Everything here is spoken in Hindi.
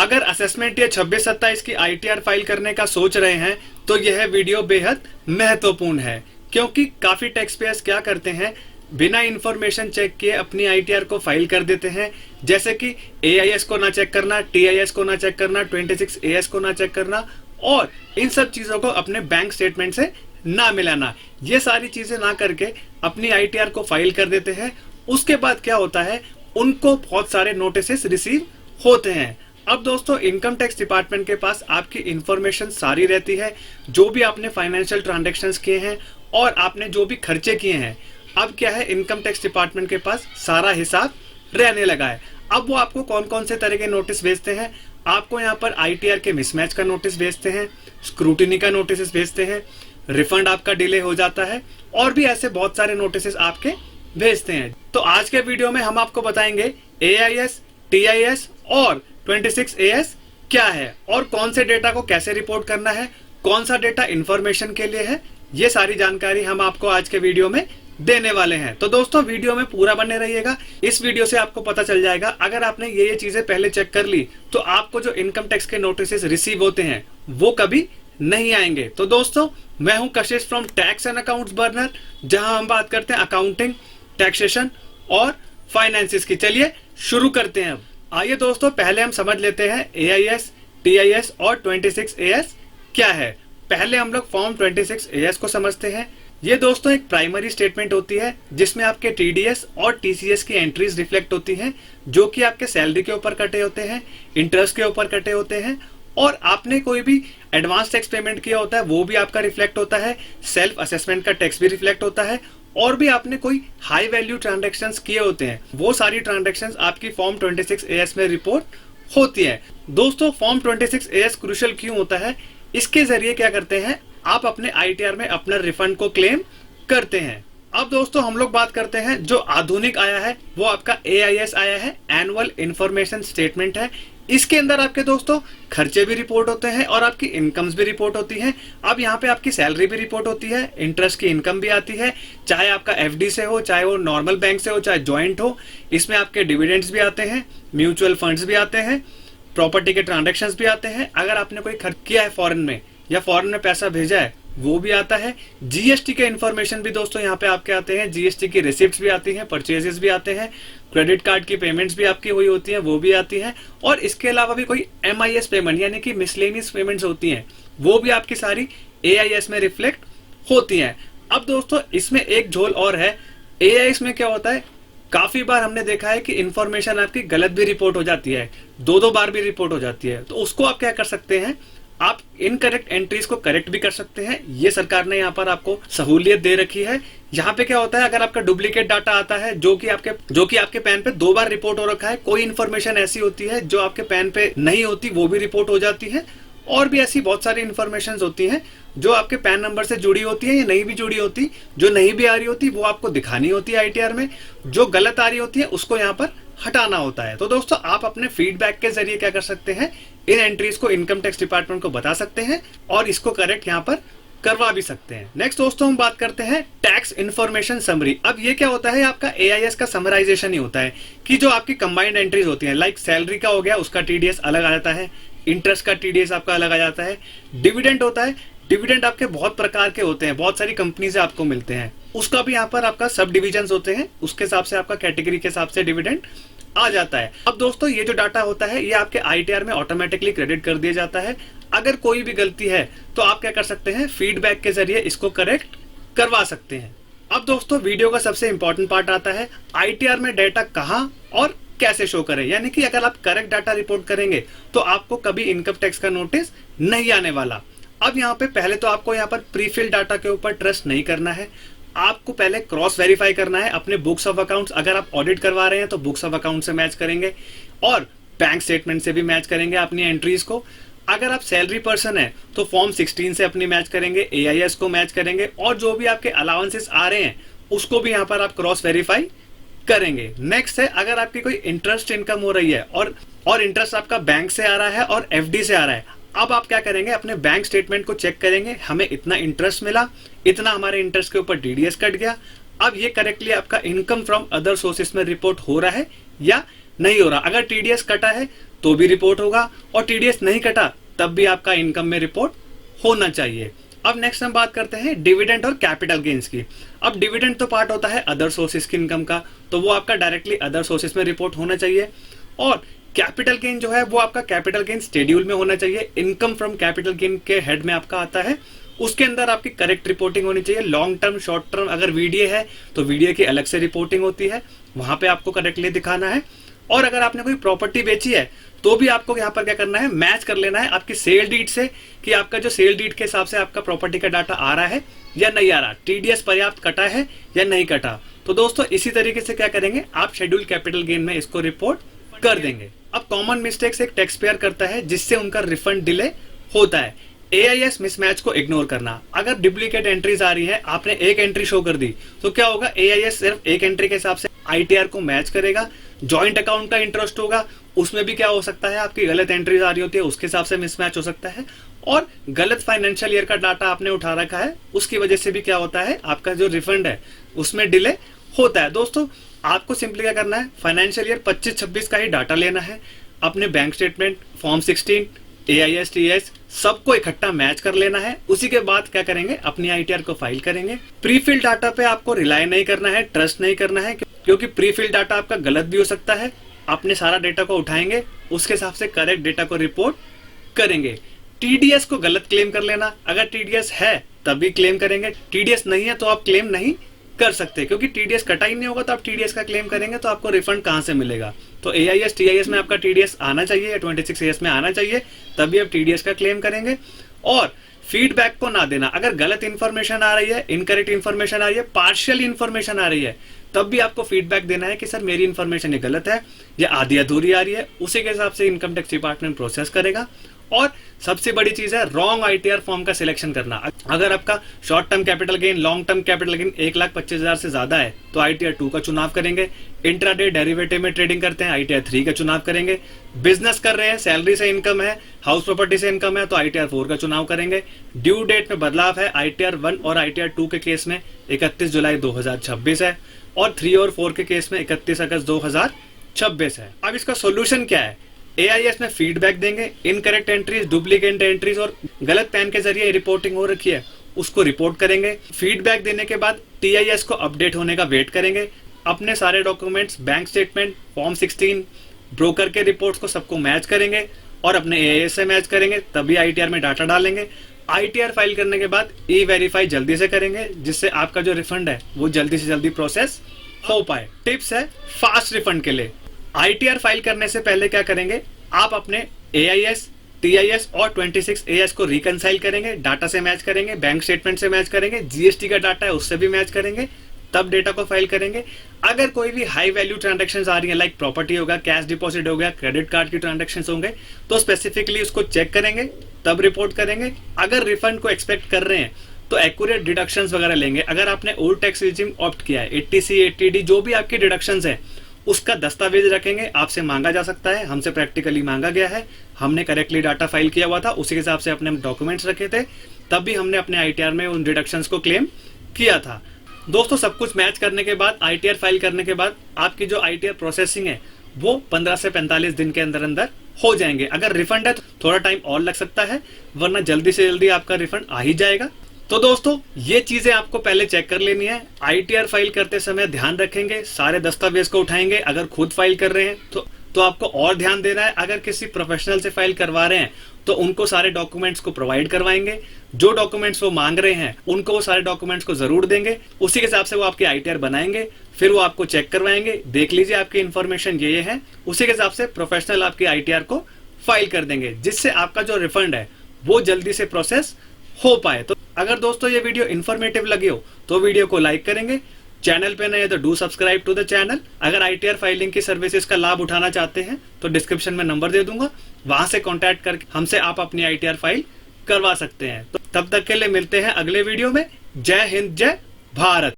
अगर असेसमेंट या 26-27 की आईटीआर फाइल करने का सोच रहे हैं तो यह वीडियो बेहद महत्वपूर्ण है, क्योंकि काफी टैक्स पेयर्स क्या करते हैं, बिना इंफॉर्मेशन चेक किए अपनी आईटीआर को फाइल कर देते हैं। जैसे कि एआईएस को ना चेक करना, टीआईएस को ना चेक करना, 26एएस को ना चेक करना और इन सब चीजों को अपने बैंक स्टेटमेंट से ना मिलाना। ये सारी चीजें ना करके अपनी आईटीआर को फाइल कर देते हैं। उसके बाद क्या होता है, उनको बहुत सारे नोटिस रिसीव होते हैं। अब दोस्तों, इनकम टैक्स डिपार्टमेंट के पास आपकी इंफॉर्मेशन सारी रहती है, जो भी आपने फाइनेंशियल ट्रांजैक्शंस किए हैं और आपने जो भी खर्चे किए हैं। अब क्या है, इनकम टैक्स डिपार्टमेंट के पास सारा हिसाब रहने लगा है। अब वो आपको कौन कौन से तरह के नोटिस भेजते हैं, आपको यहाँ पर आईटीआर के मिसमैच का नोटिस भेजते हैं, स्क्रूटिनी का नोटिस भेजते हैं, रिफंड आपका डिले हो जाता है और भी ऐसे बहुत सारे नोटिस आपके भेजते हैं। तो आज के वीडियो में हम आपको बताएंगे एआईएस, टीआईएस और 26एएस क्या है और कौन से डेटा को कैसे रिपोर्ट करना है, कौन सा डेटा इंफॉर्मेशन के लिए है। ये सारी जानकारी हम आपको आज के वीडियो में देने वाले हैं। तो दोस्तों, वीडियो में पूरा बने रहिएगा। इस वीडियो से आपको पता चल जाएगा, अगर आपने ये चीजें पहले चेक कर ली तो आपको जो इनकम टैक्स के नोटिस रिसीव होते हैं वो कभी नहीं आएंगे। तो दोस्तों, मैं हूं कशिश from tax and accounts burner, जहां हम बात करते हैं अकाउंटिंग, टैक्सेशन और फाइनेंसिस की। चलिए शुरू करते हैं। अब आइए दोस्तों, पहले हम समझ लेते हैं एआईएस, टीआईएस और 26एएस क्या है। पहले हम लोग फॉर्म 26एएस को समझते हैं। ये दोस्तों एक प्राइमरी स्टेटमेंट होती है जिसमें आपके टीडीएस और टीसीएस की एंट्रीज रिफ्लेक्ट होती हैं, जो कि आपके सैलरी के ऊपर कटे होते हैं, इंटरेस्ट के ऊपर कटे होते हैं और आपने कोई भी एडवांस टैक्स पेमेंट किया होता है वो भी आपका रिफ्लेक्ट होता है, सेल्फ असेसमेंट का टैक्स भी रिफ्लेक्ट होता है और भी आपने कोई हाई वैल्यू ट्रांजैक्शंस किए होते हैं, वो सारी ट्रांजैक्शंस आपकी फॉर्म 26एएस में रिपोर्ट होती है। दोस्तों, फॉर्म 26एएस क्रूशियल क्यों होता है, इसके जरिए क्या करते हैं, आप अपने आईटीआर में अपना रिफंड को क्लेम करते हैं। अब दोस्तों, हम लोग बात करते हैं जो आधुनिक आया है वो आपका एआईएस आया है, एनुअल इंफॉर्मेशन स्टेटमेंट है। इसके अंदर आपके दोस्तों खर्चे भी रिपोर्ट होते हैं और आपकी इनकम्स भी रिपोर्ट होती हैं। अब यहाँ पे आपकी सैलरी भी रिपोर्ट होती है, इंटरेस्ट की इनकम भी आती है, चाहे आपका एफडी से हो, चाहे वो नॉर्मल बैंक से हो, चाहे ज्वाइंट हो। इसमें आपके डिविडेंड्स भी आते हैं, म्यूचुअल फंड्स भी आते हैं, प्रॉपर्टी के ट्रांजेक्शन्स भी आते हैं, अगर आपने कोई खर्च किया है फॉरेन में या फॉरेन में पैसा भेजा है वो भी आता है। जीएसटी के इंफॉर्मेशन भी दोस्तों यहाँ पे आपके आते हैं, जीएसटी की रिसिप्ट्स भी आती हैं, परचेजेस भी आते हैं, क्रेडिट कार्ड की पेमेंट्स भी आपकी हुई होती हैं वो भी आती हैं और इसके अलावा भी कोई एमआईएस पेमेंट यानी कि मिसलेनियस पेमेंट्स होती हैं वो भी आपकी सारी एआईएस में रिफ्लेक्ट होती हैं। अब दोस्तों, इसमें एक झोल और है, एआईएस में क्या होता है, काफी बार हमने देखा है कि इंफॉर्मेशन आपकी गलत भी रिपोर्ट हो जाती है, दो बार भी रिपोर्ट हो जाती है। तो उसको आप क्या कर सकते हैं, आप इनकरेक्ट एंट्रीज को करेक्ट भी कर सकते हैं। ये सरकार ने यहाँ पर आपको सहूलियत दे रखी है। यहाँ पे क्या होता है, अगर आपका डुप्लीकेट डाटा आता है जो कि आपके पैन पे 2 बार रिपोर्ट हो रखा है, कोई इन्फॉर्मेशन ऐसी होती है जो आपके पैन पे नहीं होती वो भी रिपोर्ट हो जाती है और भी ऐसी बहुत सारी इन्फॉर्मेशन होती हैं जो आपके पैन नंबर से जुड़ी होती है या नहीं भी जुड़ी होती। जो नहीं भी आ रही होती वो आपको दिखानी होती है आईटीआर में, जो गलत आ रही होती है उसको यहाँ पर हटाना होता है। तो दोस्तों, आप अपने फीडबैक के जरिए क्या कर सकते हैं, इन एंट्रीज को इनकम टैक्स डिपार्टमेंट को बता सकते हैं और इसको करेक्ट यहाँ पर करवा भी सकते हैं। नेक्स्ट दोस्तों, हम बात करते हैं टैक्स इन्फॉर्मेशन समरी। अब ये क्या होता है, आपका एआईएस का समराइजेशन ही होता है कि जो आपकी कंबाइंड एंट्रीज होती हैं, लाइक सैलरी का हो गया, उसका टीडीएस अलग आ जाता है, इंटरेस्ट का टीडीएस आपका अलग आ जाता है, डिविडेंड होता है, डिविडेंड आपके बहुत प्रकार के होते हैं, बहुत सारी कंपनी से आपको मिलते हैं, उसका भी यहाँ पर आपका सब डिविजन होते हैं, उसके हिसाब से आपका कैटेगरी के हिसाब से डिविडेंड आ जाता है। अब दोस्तों, ये जो डाटा होता है ये आपके आईटीआर में ऑटोमेटिकली क्रेडिट कर दिया जाता है। अगर कोई भी गलती है तो आप क्या कर सकते हैं, फीडबैक के जरिए इसको करेक्ट करवा सकते हैं। अब दोस्तों, वीडियो का सबसे इंपॉर्टेंट पार्ट आता है, आईटीआर में डाटा कहां और कैसे शो करें। यानी कि अगर आप करेक्ट डाटा रिपोर्ट करेंगे तो आपको कभी इनकम टैक्स का नोटिस नहीं आने वाला। अब यहाँ पे पहले तो आपको यहाँ पर प्रीफिल डाटा के ऊपर ट्रस्ट नहीं करना है, आपको पहले क्रॉस वेरीफाई करना है अपने बुक्स ऑफ अकाउंट्स। अगर आप ऑडिट करवा रहे हैं तो बुक्स ऑफ अकाउंट से मैच करेंगे और बैंक स्टेटमेंट से भी मैच करेंगे अपनी एंट्रीज को। अगर आप सैलरी पर्सन है तो फॉर्म 16 से अपनी मैच करेंगे, एआईएस को मैच करेंगे और जो भी आपके अलाउंसेस आ रहे हैं उसको भी यहाँ पर आप क्रॉस वेरीफाई करेंगे। नेक्स्ट है, अगर आपकी कोई इंटरेस्ट इनकम हो रही है और इंटरेस्ट आपका बैंक से आ रहा है और एफडी से आ रहा है, अब आप क्या करेंगे, अपने बैंक स्टेटमेंट को चेक करेंगे, हमें इतना इंटरेस्ट मिला, इतना हमारे इंटरेस्ट के ऊपर टीडीएस कट गया, अब ये करेक्टली आपका इनकम फ्रॉम अदर सोर्सेस में रिपोर्ट हो रहा है या नहीं हो रहा। अगर टीडीएस कटा है तो भी रिपोर्ट होगा, और टीडीएस नहीं कटा तब भी आपका इनकम में रिपोर्ट होना चाहिए। अब नेक्स्ट हम बात करते हैं डिविडेंड और कैपिटल गेन्स की। अब डिविडेंड तो पार्ट होता है अदर सोर्सेज की इनकम का, तो वो आपका डायरेक्टली अदर सोर्सेज में रिपोर्ट होना चाहिए। और कैपिटल गेन जो है वो आपका कैपिटल गेन शेड्यूल में होना चाहिए। इनकम फ्रॉम कैपिटल गेन के हेड में आपका आता है, उसके अंदर आपकी करेक्ट रिपोर्टिंग होनी चाहिए। लॉन्ग टर्म, शॉर्ट टर्म, अगर वीडीए है तो वीडीए की अलग से रिपोर्टिंग होती है, वहां पे आपको करेक्टली दिखाना है। और अगर आपने कोई प्रॉपर्टी बेची है तो भी आपको यहाँ पर क्या करना है, मैच कर लेना है आपकी सेल डीड से कि आपका जो सेल डीड के हिसाब से आपका प्रॉपर्टी का डाटा आ रहा है या नहीं आ रहा, टीडीएस पर्याप्त कटा है या नहीं कटा। तो दोस्तों इसी तरीके से क्या करेंगे, आप शेड्यूल कैपिटल गेन में इसको रिपोर्ट कर देंगे। अब कॉमन मिस्टेक्स एक टैक्स पेयर करता है जिससे उनका रिफंड डिले होता है। एआईएस मिसमैच को इग्नोर करना। अगर डुप्लीकेट एंट्रीज आ रही है, आपने एक एंट्री शो कर दी, तो क्या होगा, एआईएस सिर्फ एक एंट्री के हिसाब से आईटीआर को मैच करेगा। जॉइंट अकाउंट का इंटरेस्ट होगा, उसमें भी क्या हो सकता है, आपकी गलत एंट्रीज आ रही होती है, उसके हिसाब से मिसमैच हो सकता है। और गलत फाइनेंशियल ईयर का डाटा आपने उठा रखा है, उसकी वजह से भी क्या होता है, आपका जो रिफंड है उसमें डिले होता है। दोस्तों आपको सिंपली क्या करना है, फाइनेंशियल ईयर 25-26 का ही डाटा लेना है, अपने bank statement, form 16, AIS, TS सबको इकट्ठा मैच कर लेना है। उसी के बाद क्या करेंगे, अपनी आईटीआर को फाइल करेंगे। प्रीफिल डाटा पे आपको रिलाई नहीं करना है, ट्रस्ट नहीं करना है, क्योंकि प्रीफिल डाटा आपका गलत भी हो सकता है। अपने सारा डेटा को उठाएंगे, उसके हिसाब से करेक्ट डेटा को रिपोर्ट करेंगे। टीडीएस को गलत क्लेम कर लेना, अगर टीडीएस है तभी क्लेम करेंगे, टीडीएस नहीं है तो आप क्लेम नहीं कर सकते, क्योंकि टीडीएस कटा ही नहीं होगा तो आप टीडीएस का क्लेम करेंगे तो आपको रिफंड कहां से मिलेगा। तो एआईएस, टीआईएस में आपका टीडीएस आना चाहिए या 26AS में आना चाहिए, तभी आप टीडीएस का क्लेम करेंगे। और फीडबैक को ना देना, अगर गलत इंफॉर्मेशन आ रही है, इनकरेक्ट इंफॉर्मेशन आ रही है, पार्शियल इंफॉर्मेशन आ रही है, तब भी आपको फीडबैक देना है कि सर मेरी इंफॉर्मेशन ये गलत है या आधी अधूरी आ रही है, उसी के हिसाब से इनकम टैक्स डिपार्टमेंट प्रोसेस करेगा। और सबसे बड़ी चीज है रॉन्ग आईटीआर फॉर्म का सिलेक्शन करना। अगर आपका short term capital gain, long term capital gain 1,25,000 से ज्यादा है तो आईटीआर 2 का चुनाव करेंगे। इंट्राडे डेरिवेटिव में ट्रेडिंग करते हैं, आईटीआर 3 का चुनाव करेंगे। बिजनेस कर रहे हैं, सैलरी से इनकम है, हाउस प्रॉपर्टी से इनकम है, तो आईटीआर 4 का चुनाव करेंगे। ड्यू डेट में बदलाव है, आईटीआर 1 और आईटीआर 2 के केस में 31 जुलाई 2026 है, और 3 और 4 के केस में 31 अगस्त 2026 है। अब इसका सोल्यूशन क्या है, एआईएस में फीडबैक देंगे। इनकरेक्ट एंट्रीज, डुप्लीकेट एंट्रीज और गलत पैन के जरिए रिपोर्टिंग हो रखी है उसको रिपोर्ट करेंगे। फीडबैक देने के बाद टीआईएस को अपडेट होने का वेट करेंगे। अपने सारे documents, bank statement, form 16, broker के रिपोर्ट्स को सबको मैच करेंगे और अपने एआईएस से मैच करेंगे, तभी आईटीआर में डाटा डालेंगे। आईटीआर फाइल करने के बाद ई वेरीफाई जल्दी से करेंगे, जिससे आपका जो रिफंड है वो जल्दी से जल्दी प्रोसेस हो पाए। टिप्स है फास्ट रिफंड के लिए, आईटीआर फाइल करने से पहले क्या करेंगे, आप अपने एआईएस, टीआईएस और 26AS को रिकंसाइल करेंगे, डाटा से मैच करेंगे, बैंक स्टेटमेंट से मैच करेंगे, जीएसटी का डाटा है उससे भी मैच करेंगे, तब डेटा को फाइल करेंगे। अगर कोई भी हाई वैल्यू ट्रांजैक्शंस आ रही है, लाइक प्रॉपर्टी होगा, कैश डिपॉजिट हो गया, क्रेडिट कार्ड की ट्रांजैक्शंस होंगे, तो स्पेसिफिकली उसको चेक करेंगे, तब रिपोर्ट करेंगे। अगर रिफंड को एक्सपेक्ट कर रहे हैं तो एक्यूरेट डिडक्शंस वगैरह लेंगे। अगर आपने ओल्ड टैक्स रिजिम ऑप्ट किया है, 80C, 80D जो भी आपकी डिडक्शंस है उसका दस्तावेज रखेंगे, आपसे मांगा जा सकता है, हमसे प्रैक्टिकली मांगा गया है, हमने करेक्टली डाटा फाइल किया हुआ था, उसी के हिसाब से अपने डॉक्यूमेंट्स रखे थे, तब भी हमने अपने आईटीआर में उन डिडक्शंस को क्लेम किया था। दोस्तों सब कुछ मैच करने के बाद, आईटीआर फाइल करने के बाद आपकी जो आईटीआर प्रोसेसिंग है वो 15 से 45 दिन के अंदर अंदर हो जाएंगे। अगर रिफंड है तो थोड़ा टाइम और लग सकता है, वरना जल्दी से जल्दी आपका रिफंड आ ही जाएगा। तो दोस्तों ये चीजें आपको पहले चेक कर लेनी है। आईटीआर फाइल करते समय ध्यान रखेंगे, सारे दस्तावेज को उठाएंगे। अगर खुद फाइल कर रहे हैं तो आपको और ध्यान देना है। अगर किसी प्रोफेशनल से फाइल करवा रहे हैं तो उनको सारे डॉक्यूमेंट्स को प्रोवाइड करवाएंगे। जो डॉक्यूमेंट्स वो मांग रहे हैं उनको वो सारे डॉक्यूमेंट्स को जरूर देंगे, उसी के हिसाब से वो आपके आईटीआर बनाएंगे, फिर वो आपको चेक करवाएंगे, देख लीजिए आपकी इन्फॉर्मेशन ये है, उसी के हिसाब से प्रोफेशनल आपके आईटीआर को फाइल कर देंगे, जिससे आपका जो रिफंड है वो जल्दी से प्रोसेस हो पाए। तो अगर दोस्तों ये वीडियो इन्फॉर्मेटिव लगी हो तो वीडियो को लाइक करेंगे, चैनल पे नए तो do subscribe to the channel. अगर आईटीआर फाइलिंग की सर्विसेज का लाभ उठाना चाहते हैं तो डिस्क्रिप्शन में नंबर दे दूंगा, वहां से कॉन्टैक्ट करके हमसे आप अपनी आईटीआर फाइल करवा सकते हैं। तो तब तक के लिए मिलते हैं अगले वीडियो में। जय हिंद, जय भारत।